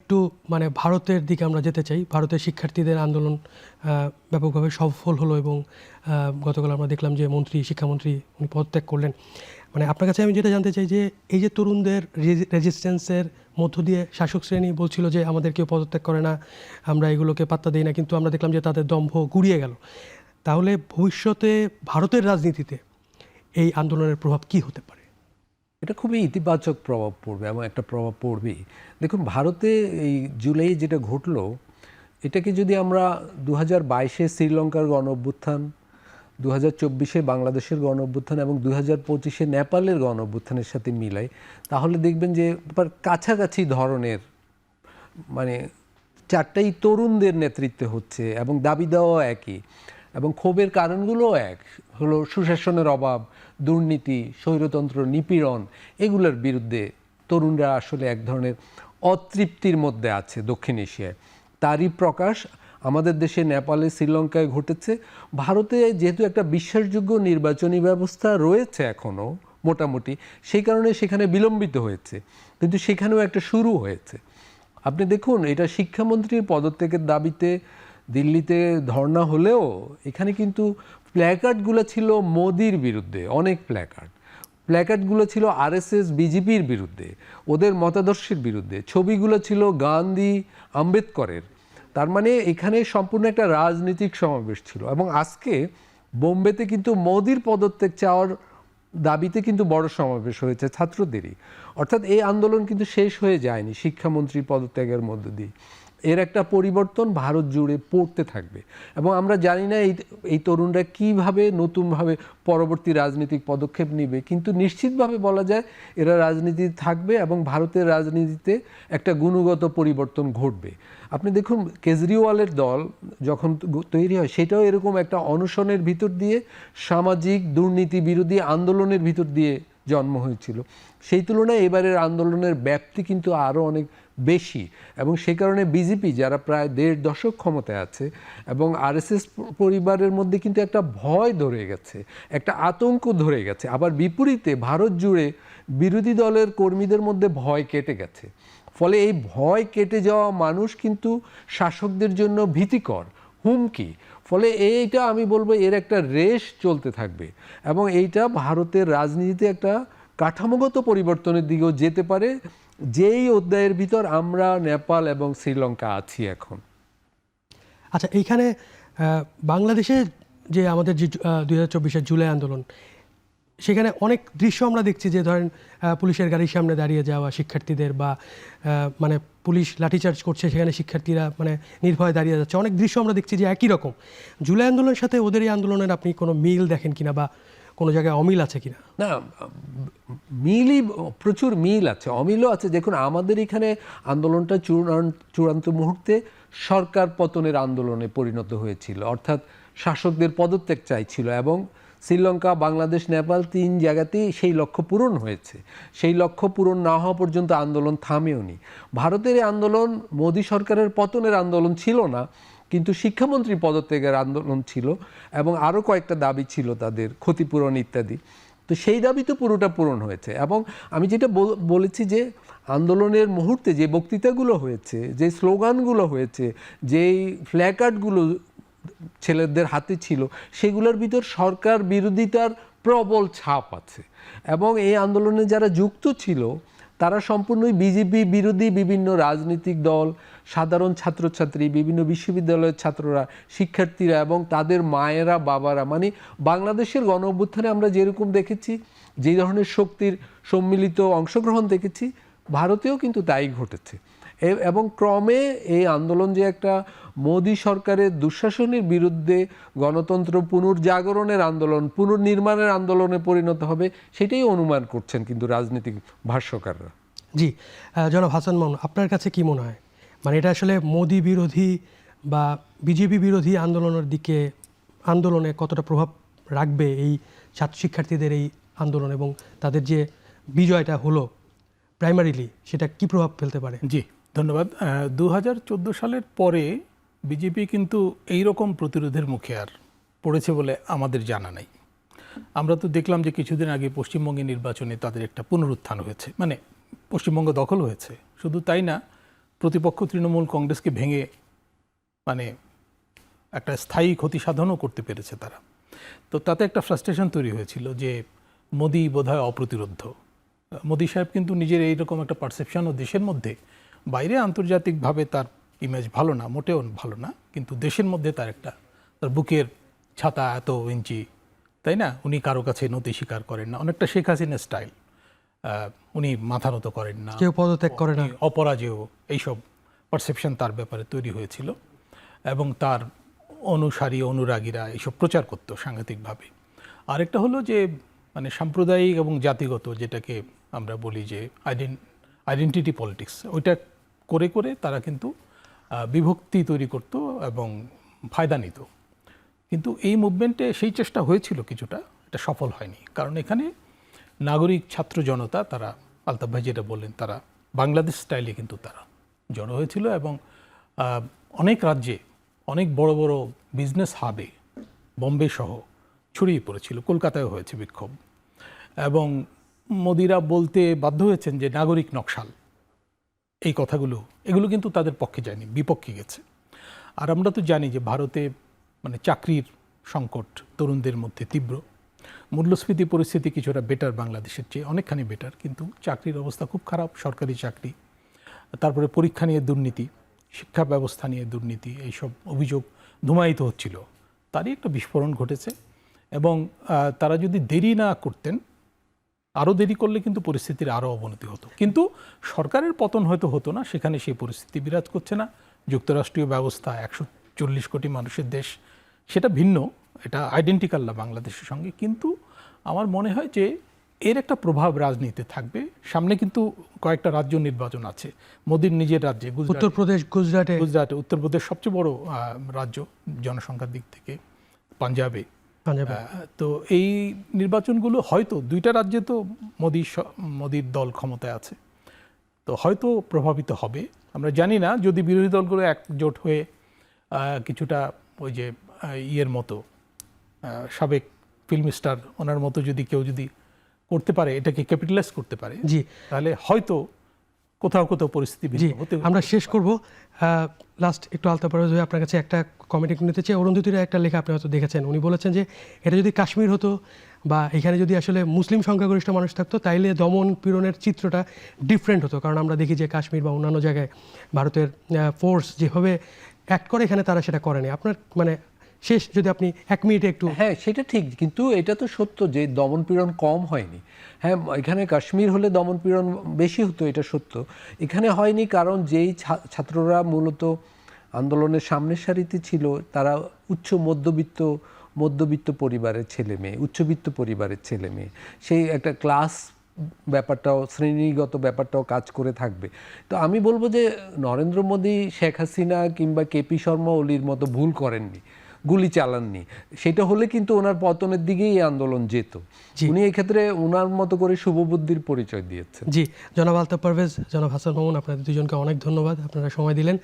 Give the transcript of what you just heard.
একটু মানে ভারতের দিকে আমরা যেতে চাই। ভারতের শিক্ষার্থীদের আন্দোলন ব্যাপকভাবে সফল হলো এবং গতকাল আমরা দেখলাম যে শিক্ষামন্ত্রী উনি পদত্যাগ করলেন। মানে আপনার কাছে আমি যেটা জানতে চাই যে এই যে তরুণদের রেজিস্ট্যান্সের মধ্য দিয়ে শাসক শ্রেণী বলছিল যে আমাদের কেউ পদত্যাগ করে না, আমরা এগুলোকে পাত্তা দিই না, কিন্তু আমরা দেখলাম যে তাদের দম্ভ গুড়িয়ে গেল। তাহলে ভবিষ্যতে ভারতের রাজনীতিতে এই আন্দোলনের প্রভাব কি হতে পারে? এটা খুবই ইতিবাচক প্রভাব পড়বে এবং একটা প্রভাব পড়বেই। দেখুন, ভারতে এই জুলাই যেটা ঘটলো, এটাকে যদি আমরা 2022-এ শ্রীলঙ্কার গণ অভ্যুত্থান, 2024-এ বাংলাদেশের গণ অভ্যুত্থান এবং 2025-এ নেপালের গণ অভ্যুত্থানের সাথে মিলাই, তাহলে দেখবেন যে কাছাকাছি ধরনের মানে চারটাই তরুণদের নেতৃত্বে হচ্ছে এবং দাবি দেওয়া একই এবং ক্ষোভের কারণগুলোও এক, হলো সুশাসনের অভাব, দুর্নীতি, স্বৈরতন্ত্র, নিপীড়ন, এগুলোর বিরুদ্ধে তরুণরা আসলে এক ধরনের অতৃপ্তির মধ্যে আছে দক্ষিণ এশিয়ায়। তারই প্রকাশ আমাদের দেশে, নেপালে, শ্রীলঙ্কায় ঘটেছে। ভারতে যেহেতু একটা বিশ্বাসযোগ্য নির্বাচনী ব্যবস্থা রয়েছে এখনও মোটামুটি, সেই কারণে সেখানে বিলম্বিত হয়েছে, কিন্তু সেখানেও একটা শুরু হয়েছে। আপনি দেখুন, এটা শিক্ষামন্ত্রীর পদত্যাগের দাবিতে দিল্লিতে ধর্ণা হলেও এখানে কিন্তু প্ল্যাকার্ডগুলো ছিল মোদির বিরুদ্ধে, অনেক প্ল্যাকার্ডগুলো ছিল আরএসএস বিজেপির বিরুদ্ধে, ওদের মতাদর্শের বিরুদ্ধে। ছবিগুলো ছিল গান্ধী, আম্বেদকরের। তার মানে এখানে সম্পূর্ণ একটা রাজনৈতিক সমাবেশ ছিল। এবং আজকে বোম্বেতে কিন্তু মোদির পদত্যাগ চাওয়ার দাবিতে কিন্তু বড় সমাবেশ হয়েছে ছাত্রদেরই। অর্থাৎ এই আন্দোলন কিন্তু শেষ হয়ে যায়নি শিক্ষামন্ত্রী পদত্যাগের মধ্য দিয়ে। এর একটা পরিবর্তন ভারত জুড়ে পড়তে থাকবে এবং আমরা জানি না এই তরুণরা কীভাবে নতুনভাবে পরবর্তী রাজনৈতিক পদক্ষেপ নেবে, কিন্তু নিশ্চিতভাবে বলা যায় এরা রাজনীতিতে থাকবে এবং ভারতের রাজনীতিতে একটা গুণগত পরিবর্তন ঘটবে। আপনি দেখুন, কেজরিওয়ালের দল যখন তৈরি হয়, সেটাও এরকম একটা অনশনের ভিতর দিয়ে, সামাজিক দুর্নীতি বিরোধী আন্দোলনের ভিতর দিয়ে জন্ম হয়েছিল। সেই তুলনায় এবারের আন্দোলনের ব্যাপ্তি কিন্তু আরও অনেক বেশি এবং সে কারণে বিজেপি, যারা প্রায় 1.5 দশক ক্ষমতায় আছে, এবং আরএসএস পরিবারের মধ্যে কিন্তু একটা ভয় ধরে গেছে, একটা আতঙ্ক ধরে গেছে। আবার বিপরীতে ভারত জুড়ে বিরোধী দলের কর্মীদের মধ্যে ভয় কেটে গেছে। ফলে এই ভয় কেটে যাওয়া মানুষ কিন্তু শাসকদের জন্য ভীতিকর, হুমকি। ফলে এইটা আমি বলবো এর একটা রেশ চলতে থাকবে এবং এইটা ভারতের রাজনীতিতে একটা কাঠামোগত পরিবর্তনের দিকেও যেতে পারে, যেই অধ্যায়ের ভিতর আমরা নেপাল এবং শ্রীলঙ্কা আছি এখন। আচ্ছা, এইখানে বাংলাদেশে যে আমাদের যে 2024-এর জুলাই আন্দোলন, সেখানে অনেক দৃশ্য আমরা দেখছি যে ধরেন পুলিশের গাড়ির সামনে দাঁড়িয়ে যাওয়া শিক্ষার্থীদের, বা মানে পুলিশ লাঠিচার্জ করছে, সেখানে শিক্ষার্থীরা মানে নির্ভয়ে দাঁড়িয়ে যাচ্ছে। অনেক দৃশ্য আমরা দেখছি যে একই রকম। জুলাই আন্দোলনের সাথে ওদের এই আন্দোলনের আপনি কোনো মিল দেখেন কিনা, বা কোনো জায়গায় অমিল আছে কিনা? না, মিলই, প্রচুর মিল আছে, অমিলও আছে। দেখুন, আমাদের এখানে আন্দোলনটা চূড়ান্ত মুহূর্তে সরকার পতনের আন্দোলনে পরিণত হয়েছিল, অর্থাৎ শাসকদের পদত্যাগ চাইছিল, এবং শ্রীলঙ্কা, বাংলাদেশ, নেপাল 3 জায়গাতেই সেই লক্ষ্য পূরণ হয়েছে। সেই লক্ষ্য পূরণ না হওয়া পর্যন্ত আন্দোলন থামেওনি। ভারতের এই আন্দোলন মোদী সরকারের পতনের আন্দোলন ছিল না, কিন্তু শিক্ষামন্ত্রী পদত্যাগের আন্দোলন ছিল এবং আরও কয়েকটা দাবি ছিল তাদের, ক্ষতিপূরণ ইত্যাদি। তো সেই দাবি তো পুরোটা পূরণ হয়েছে। এবং আমি যেটা বলেছি যে আন্দোলনের মুহূর্তে যে বক্তৃতাগুলো হয়েছে, যে স্লোগানগুলো হয়েছে, যেই প্ল্যাকার্ডগুলো ছেলেদের হাতে ছিল, সেগুলোর ভিতর সরকার বিরোধিতার প্রবল ছাপ আছে। এবং এই আন্দোলনে যারা যুক্ত ছিল তারা সম্পূর্ণই বিজেপি বিরোধী বিভিন্ন রাজনৈতিক দল, সাধারণ ছাত্রছাত্রী, বিভিন্ন বিশ্ববিদ্যালয়ের ছাত্ররা, শিক্ষার্থীরা এবং তাদের মায়েরা, বাবারা। মানে বাংলাদেশের গণ অভ্যুত্থানে আমরা যেরকম দেখেছি, যে ধরনের শক্তির সম্মিলিত অংশগ্রহণ দেখেছি, ভারতেও কিন্তু তাই ঘটেছে। এবং ক্রমে এই আন্দোলন যে একটা মোদী সরকারের দুঃশাসনের বিরুদ্ধে গণতন্ত্র পুনর্জাগরণের আন্দোলন, পুনর্নির্মাণের আন্দোলনে পরিণত হবে, সেটাই অনুমান করছেন কিন্তু রাজনৈতিক ভাষ্যকাররা। জি, জনাব হাসান মামুন, আপনার কাছে কি মনে হয়, মানে এটা আসলে মোদী বিরোধী বা বিজেপি বিরোধী আন্দোলনে কতটা প্রভাব রাখবে এই ছাত্র শিক্ষার্থীদের এই আন্দোলন, এবং তাদের যে বিজয়টা হলো প্রাইমারিলি, সেটা কি প্রভাব ফেলতে পারে? জি, ধন্যবাদ। 2014 সালের পরে বিজেপি কিন্তু এই রকম প্রতিরোধের মুখে আর পড়েছে বলে আমাদের জানা নাই। আমরা তো দেখলাম যে কিছুদিন আগে পশ্চিমবঙ্গের নির্বাচনে তাদের একটা পুনরুত্থান হয়েছে, মানে পশ্চিমবঙ্গ দখল হয়েছে। শুধু তাই না, প্রতিপক্ষ তৃণমূল কংগ্রেসকে ভেঙে মানে একটা স্থায়ী ক্ষতি সাধনও করতে পেরেছে তারা। তো তাতে একটা ফ্রাস্ট্রেশন তৈরি হয়েছিল যে মোদি বোধহয় অপ্রতিরোধ্য। মোদি সাহেব কিন্তু নিজের এইরকম একটা পারসেপশনও দেশের মধ্যে, বাইরে আন্তর্জাতিকভাবে তার ইমেজ ভালো না, মোটেও ভালো না, কিন্তু দেশের মধ্যে তার বুকের ছাতা এত ইঞ্চি, তাই না? উনি কারো কাছে নতি স্বীকার করেন না, অনেকটা শেখ হাসিনা স্টাইল। উনি মাথা নত করেন না, কেউ পদত্যাগ করে না, অপরাজেয়, এইসব পারসেপশন তার ব্যাপারে তৈরি হয়েছিল এবং তার অনুসারী অনুরাগীরা এইসব প্রচার করতো সাংঘাতিকভাবে। আরেকটা হলো যে মানে সাম্প্রদায়িক এবং জাতিগত, যেটাকে আমরা বলি যে আইডেন্টিটি পলিটিক্স, ওইটা করে করে তারা কিন্তু বিভক্তি তৈরি করত এবং ফায়দা নিত। কিন্তু এই মুভমেন্টে সেই চেষ্টা হয়েছিল কিছুটা, এটা সফল হয়নি। কারণ এখানে নাগরিক ছাত্র জনতা, তারা আলতাফ ভাই যেটা বললেন, তারা বাংলাদেশ স্টাইলে কিন্তু তারা জড়ো হয়েছিল এবং অনেক রাজ্যে, অনেক বড় বড় বিজনেস হাবে, বোম্বে সহ ছড়িয়ে পড়েছিল। কলকাতায় হয়েছে বিক্ষোভ এবং মোদিরা বলতে বাধ্য হয়েছেন যে নাগরিক নকশাল, এই কথাগুলো, এগুলো কিন্তু তাদের পক্ষে যায়নি, বিপক্ষে গেছে। আর আমরা তো জানি যে ভারতে মানে চাকরির সংকট তরুণদের মধ্যে তীব্র, মূল্যস্ফীতি পরিস্থিতি কিছুটা বেটার বাংলাদেশের চেয়ে, অনেকখানি বেটার, কিন্তু চাকরির অবস্থা খুব খারাপ, সরকারি চাকরি। তারপরে পরীক্ষা নিয়ে দুর্নীতি, শিক্ষা ব্যবস্থা নিয়ে দুর্নীতি, এইসব অভিযোগ ধুমায়িত হচ্ছিল। তারই একটা বিস্ফোরণ ঘটেছে এবং তারা যদি দেরি না করতেন, আরও দেরি করলে কিন্তু পরিস্থিতির আরও অবনতি হতো। কিন্তু সরকারের পতন হয়তো হতো না, সেখানে সেই পরিস্থিতি বিরাজ করছে না। যুক্তরাষ্ট্রীয় ব্যবস্থা, 140 কোটি মানুষের দেশ, সেটা ভিন্ন, এটা আইডেন্টিক্যাল না বাংলাদেশের সঙ্গে। কিন্তু আমার মনে হয় যে এর একটা প্রভাব রাজনীতিতে থাকবে। সামনে কিন্তু কয়েকটা রাজ্য নির্বাচন আছে, মোদির নিজের রাজ্যে, উত্তরপ্রদেশ, গুজরাটে, উত্তরপ্রদেশ সবচেয়ে বড় রাজ্য জনসংখ্যার দিক থেকে, পাঞ্জাবে। তো এই নির্বাচনগুলো হয়তো, দুইটা রাজ্যে তো মোদির দল ক্ষমতায় আছে, তো হয়তো প্রভাবিত হবে। আমরা জানি না, যদি বিরোধী দলগুলো একজোট হয়ে কিছুটা ওই যে ইয়ের মতো, সাবেক ফিল্ম স্টার ওনার মতো যদি কেউ যদি করতে পারে, এটাকে ক্যাপিটালাইজ করতে পারে, জি, তাহলে হয়তো কোথাও কোথাও পরিস্থিতি ভিন্ন হতে পারে। আমরা শেষ করব। লাস্ট একটু আলতাফ পারভেজ ভাই, আপনার কাছে একটা কমেন্ট নিতে চাই। অরুন্ধতির একটা লেখা আপনি হয়তো দেখেছেন, উনি বলেছেন যে এটা যদি কাশ্মীর হতো বা এখানে যদি আসলে মুসলিম সংখ্যাগরিষ্ঠ মানুষ থাকতো, তাইলে দমন পীড়নের চিত্রটা ডিফারেন্ট হতো। কারণ আমরা দেখি যে কাশ্মীর বা অন্যান্য জায়গায় ভারতের ফোর্স যেভাবে অ্যাক্ট করে, এখানে তারা সেটা করেনি। আপনার মানে শেষ যদি আপনি 1 মিনিটে একটু। হ্যাঁ, সেটা ঠিক, কিন্তু এটা তো সত্য যে দমনপীড়ন কম হয়নি। হ্যাঁ, এখানে কাশ্মীর হলে দমনপীড়ন বেশি হতো, এটা সত্য। এখানে হয়নি কারণ যেই ছাত্ররা মূলত আন্দোলনের সামনের সারিতে ছিল, তারা মধ্যবিত্ত পরিবারের ছেলে মেয়ে, উচ্চবিত্ত পরিবারের ছেলে মেয়ে, সেই একটা ক্লাস ব্যাপারটাও, শ্রেণীগত ব্যাপারটাও কাজ করে থাকবে। তো আমি বলবো যে নরেন্দ্র মোদী শেখ হাসিনা কিংবা কেপি শর্মা ওলির মতো ভুল করেননি, গুলি চালাননি। সেটা হলে কিন্তু ওনার পতনের দিকেই এই আন্দোলন যেত। উনি এক্ষেত্রে ওনার মতো করে শুভবুদ্ধির পরিচয় দিয়েছেন। জি, জনাব আলতাফ পারভেজ, জনাব হাসান মামুন, আপনাদের দুজনকে অনেক ধন্যবাদ, আপনারা সময় দিলেন।